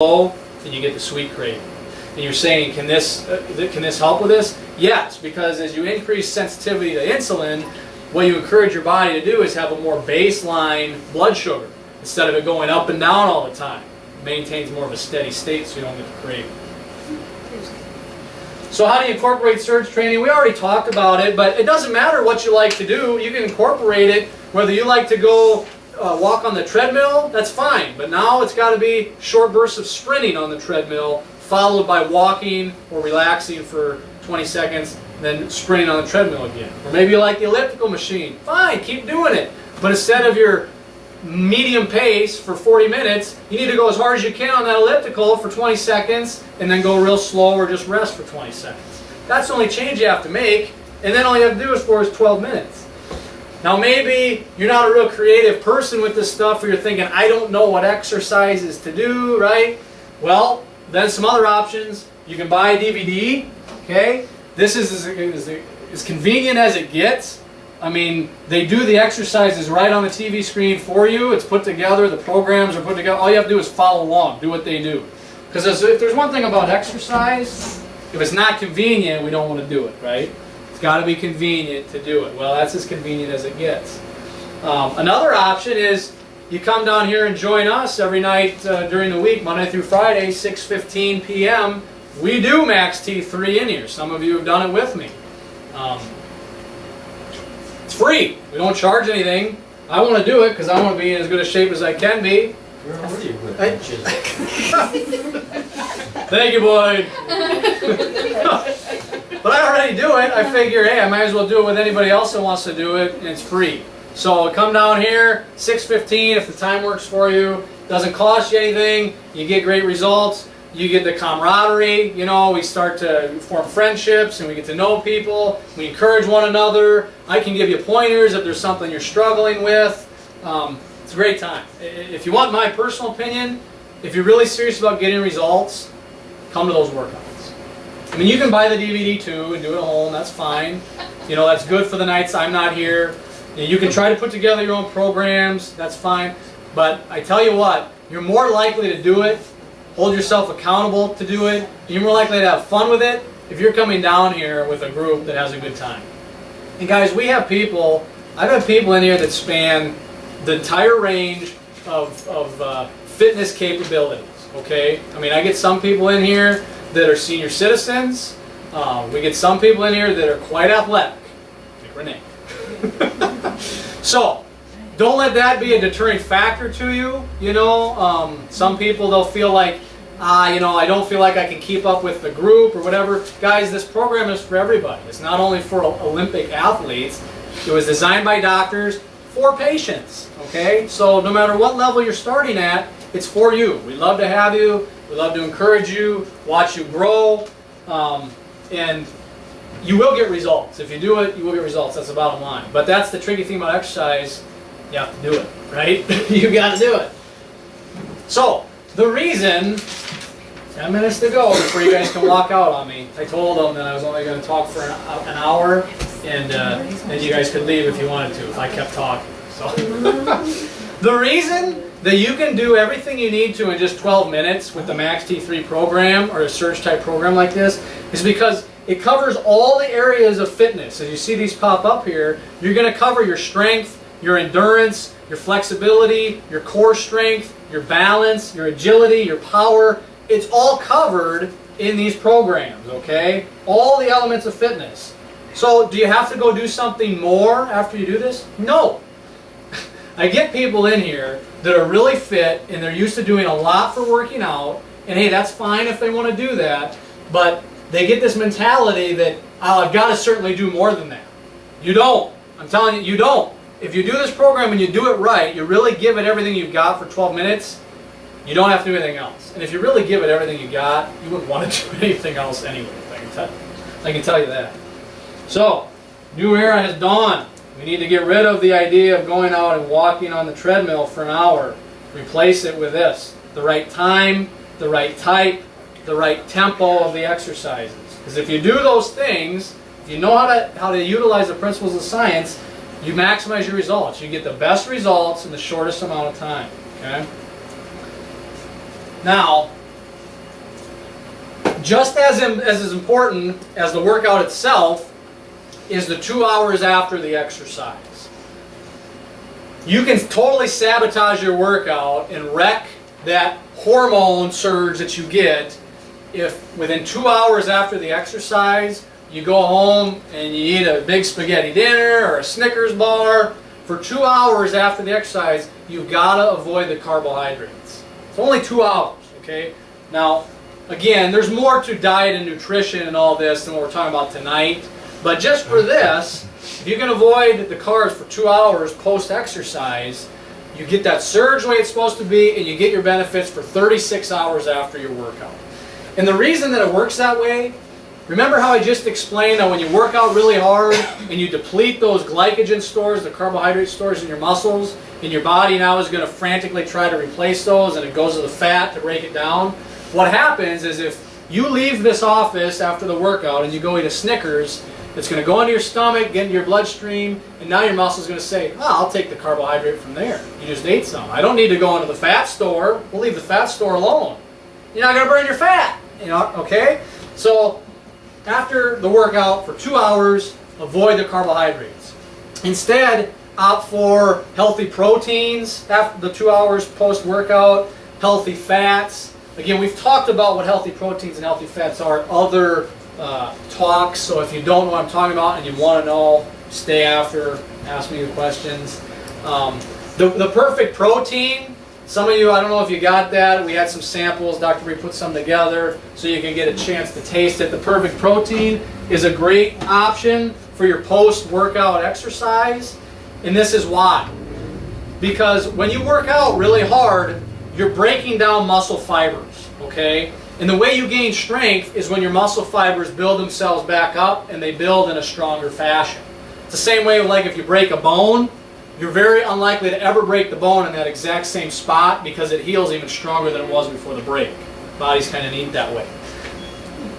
low, and you get the sweet craving. And you're saying, can this help with this? Yes, because as you increase sensitivity to insulin, what you encourage your body to do is have a more baseline blood sugar instead of it going up and down all the time. It maintains more of a steady state so you don't get the craving. So how do you incorporate surge training? We already talked about it, but it doesn't matter what you like to do. You can incorporate it. Whether you like to go walk on the treadmill, that's fine. But now it's got to be short bursts of sprinting on the treadmill, followed by walking or relaxing for 20 seconds, then sprinting on the treadmill again. Or maybe you like the elliptical machine. Fine, keep doing it. But instead of your medium pace for 40 minutes, you need to go as hard as you can on that elliptical for 20 seconds and then go real slow or just rest for 20 seconds. That's the only change you have to make, and then all you have to do is 12 minutes. Now maybe you're not a real creative person with this stuff, or you're thinking, I don't know what exercises to do, right? Well, then some other options. You can buy a DVD, okay? This is as convenient as it gets. I mean, they do the exercises right on the TV screen for you. It's put together, the programs are put together. All you have to do is follow along, do what they do. Because if there's one thing about exercise, if it's not convenient, we don't want to do it, right? It's got to be convenient to do it. Well, that's as convenient as it gets. Another option is you come down here and join us every night during the week, Monday through Friday, 6:15 p.m. We do Max T3 in here. Some of you have done it with me. It's free. We don't charge anything. I want to do it because I want to be in as good a shape as I can be. You're already good. Thank you, Boyd. But I already do it. I figure, hey, I might as well do it with anybody else that wants to do it, and it's free. So come down here, 6:15 if the time works for you. Doesn't cost you anything. You get great results. You get the camaraderie. You know, we start to form friendships and we get to know people. We encourage one another. I can give you pointers if there's something you're struggling with. It's a great time. If you want my personal opinion, if you're really serious about getting results, come to those workouts. I mean, you can buy the DVD too and do it at home. That's fine. You know, that's good for the nights I'm not here. You can try to put together your own programs. That's fine. But I tell you what, you're more likely to do it, hold yourself accountable to do it, and you're more likely to have fun with it if you're coming down here with a group that has a good time. And guys, we have people, I've had people in here that span the entire range of fitness capabilities, okay? I mean, I get some people in here that are senior citizens. We get some people in here that are quite athletic, like Renee. So, don't let that be a deterring factor to you. You know, some people, they'll feel like, you know, I don't feel like I can keep up with the group or whatever. Guys, this program is for everybody. It's not only for Olympic athletes. It was designed by doctors for patients, okay? So no matter what level you're starting at, it's for you. We love to have you. We love to encourage you, watch you grow, and you will get results. If you do it, you will get results. That's the bottom line. But that's the tricky thing about exercise. You have to do it, right? You got to do it. So, the reason, 10 minutes to go before you guys can walk out on me. I told them that I was only going to talk for an hour, and then you guys could leave if you wanted to, if I kept talking. So, the reason that you can do everything you need to in just 12 minutes with the Max T3 program or a surge type program like this is because it covers all the areas of fitness. As you see these pop up here, you're going to cover your strength, your endurance, your flexibility, your core strength, your balance, your agility, your power. It's all covered in these programs, okay? All the elements of fitness. So do you have to go do something more after you do this? No. I get people in here that are really fit and they're used to doing a lot for working out, and hey, that's fine if they want to do that, but they get this mentality that, oh, I've got to certainly do more than that. You don't. I'm telling you, you don't. If you do this program and you do it right, you really give it everything you've got for 12 minutes, you don't have to do anything else. And if you really give it everything you got, you wouldn't want to do anything else anyway. I can tell you that. So, new era has dawned. We need to get rid of the idea of going out and walking on the treadmill for an hour. Replace it with this. The right time, the right type, the right tempo of the exercises. Because if you do those things, if you know how to utilize the principles of science, you maximize your results. You get the best results in the shortest amount of time. Okay? Now, Just as is important as the workout itself is the 2 hours after the exercise. You can totally sabotage your workout and wreck that hormone surge that you get if within 2 hours after the exercise you go home and you eat a big spaghetti dinner or a Snickers bar. For 2 hours after the exercise, you've got to avoid the carbohydrates. It's only 2 hours, okay? Now, again, there's more to diet and nutrition and all this than what we're talking about tonight. But just for this, if you can avoid the carbs for 2 hours post-exercise, you get that surge the way it's supposed to be, and you get your benefits for 36 hours after your workout. And the reason that it works that way, remember how I just explained that when you work out really hard and you deplete those glycogen stores, the carbohydrate stores in your muscles, and your body now is going to frantically try to replace those, and it goes to the fat to break it down. What happens is if you leave this office after the workout and you go eat a Snickers, it's going to go into your stomach, get into your bloodstream, and now your muscle is going to say, oh, I'll take the carbohydrate from there. You just ate some. I don't need to go into the fat store. We'll leave the fat store alone. You're not going to burn your fat. Okay? So after the workout for 2 hours, avoid the carbohydrates. Instead, opt for healthy proteins after the 2 hours post-workout, healthy fats. Again, we've talked about what healthy proteins and healthy fats are in other talks, so if you don't know what I'm talking about and you want to know, stay after, ask me the questions. The perfect protein, some of you, I don't know if you got that, we had some samples, Dr. Bree put some together so you can get a chance to taste it. The perfect protein is a great option for your post-workout exercise, and this is why. Because when you work out really hard, you're breaking down muscle fibers, okay? And the way you gain strength is when your muscle fibers build themselves back up and they build in a stronger fashion. It's the same way like if you break a bone, you're very unlikely to ever break the bone in that exact same spot because it heals even stronger than it was before the break. Body's kind of neat that way.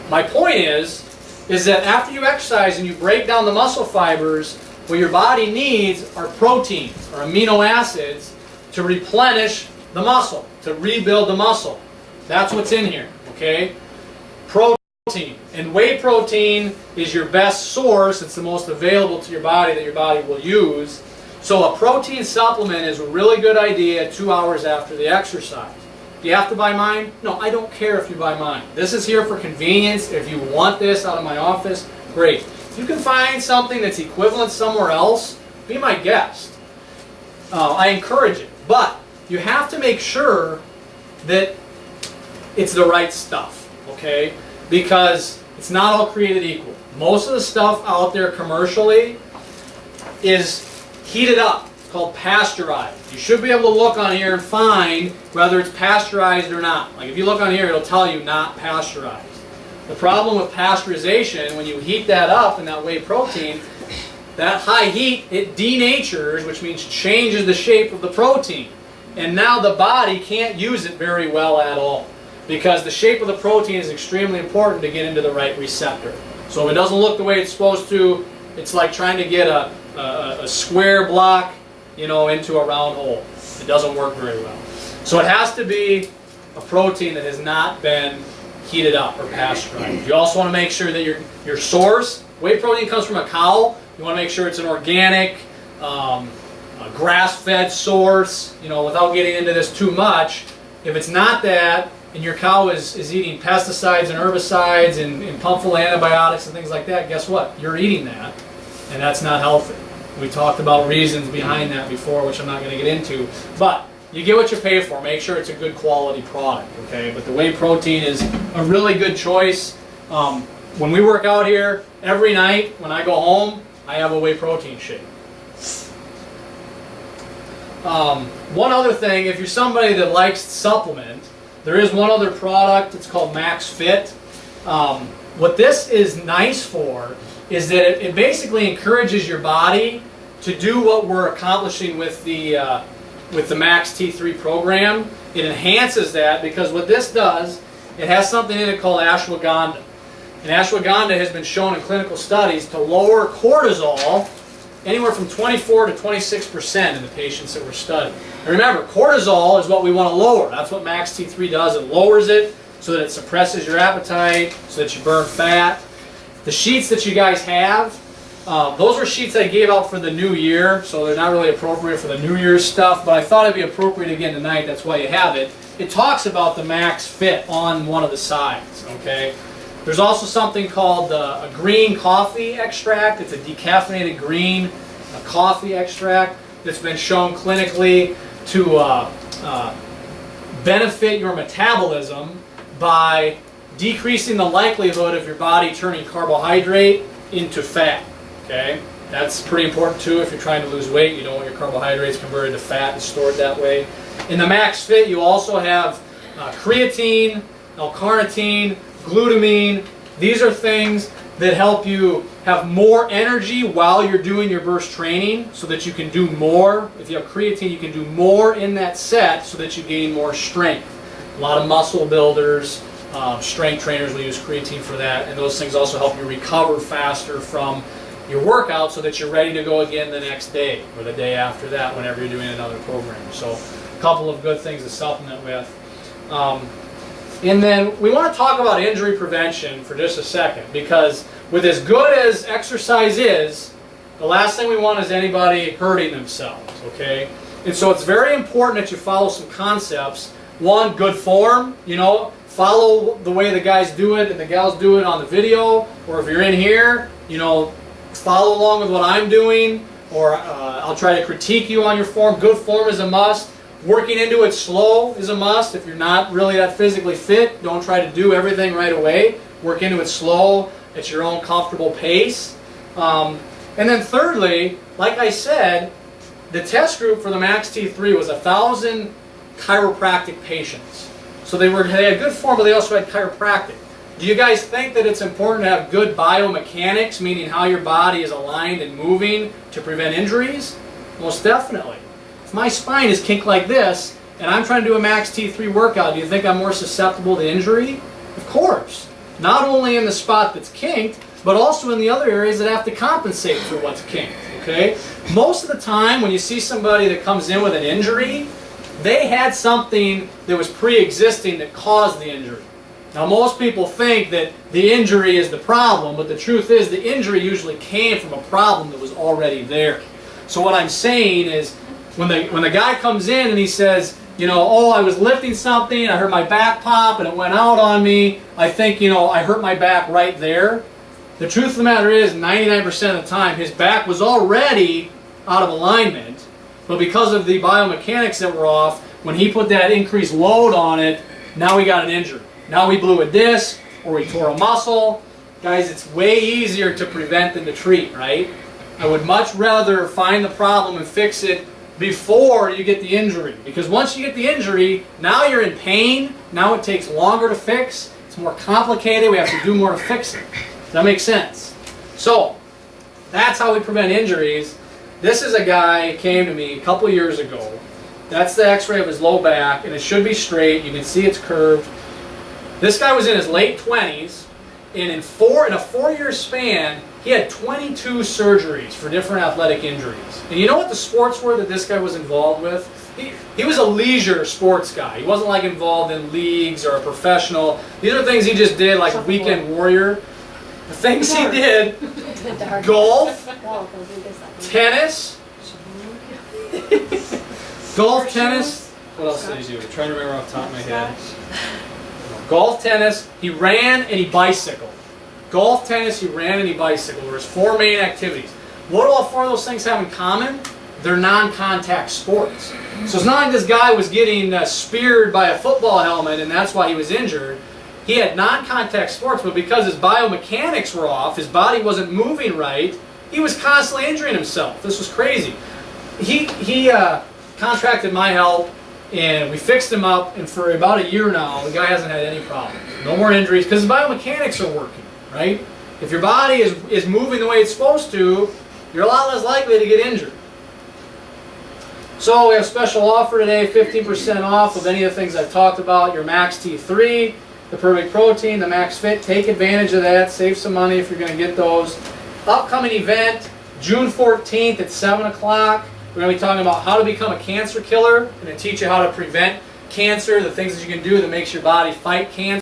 My point is that after you exercise and you break down the muscle fibers, what your body needs are proteins or amino acids to replenish the muscle, to rebuild the muscle. That's what's in here, okay? Protein. And whey protein is your best source. It's the most available to your body that your body will use. So a protein supplement is a really good idea 2 hours after the exercise. Do you have to buy mine? No, I don't care if you buy mine. This is here for convenience. If you want this out of my office, great. If you can find something that's equivalent somewhere else, be my guest. I encourage it. But you have to make sure that it's the right stuff, okay? Because it's not all created equal. Most of the stuff out there commercially is heated up. It's called pasteurized. You should be able to look on here and find whether it's pasteurized or not. Like if you look on here, it'll tell you not pasteurized. The problem with pasteurization, when you heat that up in that whey protein, that high heat, it denatures, which means changes the shape of the protein. And now the body can't use it very well at all because the shape of the protein is extremely important to get into the right receptor. So if it doesn't look the way it's supposed to, it's like trying to get a square block, into a round hole. It doesn't work very well. So it has to be a protein that has not been heated up or pasteurized. You also want to make sure that your source, whey protein comes from a cow. You want to make sure it's an organic, a grass-fed source, without getting into this too much. If it's not that, and your cow is eating pesticides and herbicides and pump full of antibiotics and things like that, guess what? You're eating that, and that's not healthy. We talked about reasons behind that before, which I'm not going to get into. But you get what you pay for. Make sure it's a good quality product, okay? But the whey protein is a really good choice. When we work out here, every night when I go home, I have a whey protein shake. One other thing, if you're somebody that likes to supplement, there is one other product. It's called Max Fit. What this is nice for is that it basically encourages your body to do what we're accomplishing with the Max T3 program. It enhances that because what this does, it has something in it called ashwagandha. And ashwagandha has been shown in clinical studies to lower cortisol anywhere from 24 to 26% in the patients that were studied. And remember, cortisol is what we want to lower. That's what Max T3 does. It lowers it. so that it suppresses your appetite, so that you burn fat. The sheets that you guys have, those were sheets I gave out for the new year, so they're not really appropriate for the New Year's stuff, but I thought it'd be appropriate again tonight, that's why you have it. It talks about the Max Fit on one of the sides, okay? There's also something called a green coffee extract. It's a decaffeinated green coffee extract that's been shown clinically to benefit your metabolism by decreasing the likelihood of your body turning carbohydrate into fat. Okay, that's pretty important too. If you're trying to lose weight, you don't want your carbohydrates converted to fat and stored that way. In the Max Fit, you also have creatine, L-carnitine, glutamine. These are things that help you have more energy while you're doing your burst training, so that you can do more. If you have creatine, you can do more in that set so that you gain more strength. A lot of muscle builders, strength trainers will use creatine for that, and those things also help you recover faster from your workout so that you're ready to go again the next day or the day after that whenever you're doing another program. So a couple of good things to supplement with. And then we want to talk about injury prevention for just a second, because with as good as exercise is, the last thing we want is anybody hurting themselves, okay? And so it's very important that you follow some concepts. One, good form, you know, follow the way the guys do it and the gals do it on the video, or if you're in here, you know, follow along with what I'm doing, or I'll try to critique you on your form. Good form is a must. Working into it slow is a must. If you're not really that physically fit, don't try to do everything right away. Work into it slow at your own comfortable pace. And then thirdly, like I said, the test group for the Max T3 was 1,000 chiropractic patients. So they had good form, but they also had chiropractic. Do you guys think that it's important to have good biomechanics, meaning how your body is aligned and moving to prevent injuries? Most definitely. If my spine is kinked like this, and I'm trying to do a Max T3 workout, do you think I'm more susceptible to injury? Of course. Not only in the spot that's kinked, but also in the other areas that have to compensate for what's kinked. Okay? Most of the time, when you see somebody that comes in with an injury, they had something that was pre-existing that caused the injury. Now, most people think that the injury is the problem, but the truth is the injury usually came from a problem that was already there. So what I'm saying is, when the guy comes in and he says, you know, oh, I was lifting something, I heard my back pop and it went out on me, I think, you know, I hurt my back right there. The truth of the matter is, 99% of the time, his back was already out of alignment, but because of the biomechanics that were off, when he put that increased load on it, now we got an injury. Now we blew a disc, or we tore a muscle. Guys, it's way easier to prevent than to treat, right? I would much rather find the problem and fix it before you get the injury. Because once you get the injury, now you're in pain. Now it takes longer to fix. It's more complicated. We have to do more to fix it. Does that make sense? So, that's how we prevent injuries. This is a guy who came to me a couple years ago. That's the x-ray of his low back, and it should be straight. You can see it's curved. This guy was in his late 20s, and in a 4-year span, he had 22 surgeries for different athletic injuries. And you know what the sports were that this guy was involved with? He was a leisure sports guy. He wasn't like involved in leagues or a professional. These are things he just did like a weekend warrior. The things he did: golf, tennis, golf, tennis. What else did he do? I'm trying to remember off the top of my head. Golf, tennis, he ran and he bicycled. Golf, tennis, he ran and he bicycled. There was 4 main activities. What do all 4 of those things have in common? They're non-contact sports. So it's not like this guy was getting speared by a football helmet and that's why he was injured. He had non-contact sports, but because his biomechanics were off, his body wasn't moving right, he was constantly injuring himself. This was crazy. He contracted my help, and we fixed him up, and for about a year now, the guy hasn't had any problems. No more injuries, because his biomechanics are working, right? If your body is moving the way it's supposed to, you're a lot less likely to get injured. So we have a special offer today, 15% off of any of the things I've talked about. Your Max T3, the Perfect Protein, the Max Fit. Take advantage of that. Save some money if you're going to get those. Upcoming event, June 14th at 7 o'clock. We're going to be talking about how to become a cancer killer. I'm going to teach you how to prevent cancer, the things that you can do that makes your body fight cancer.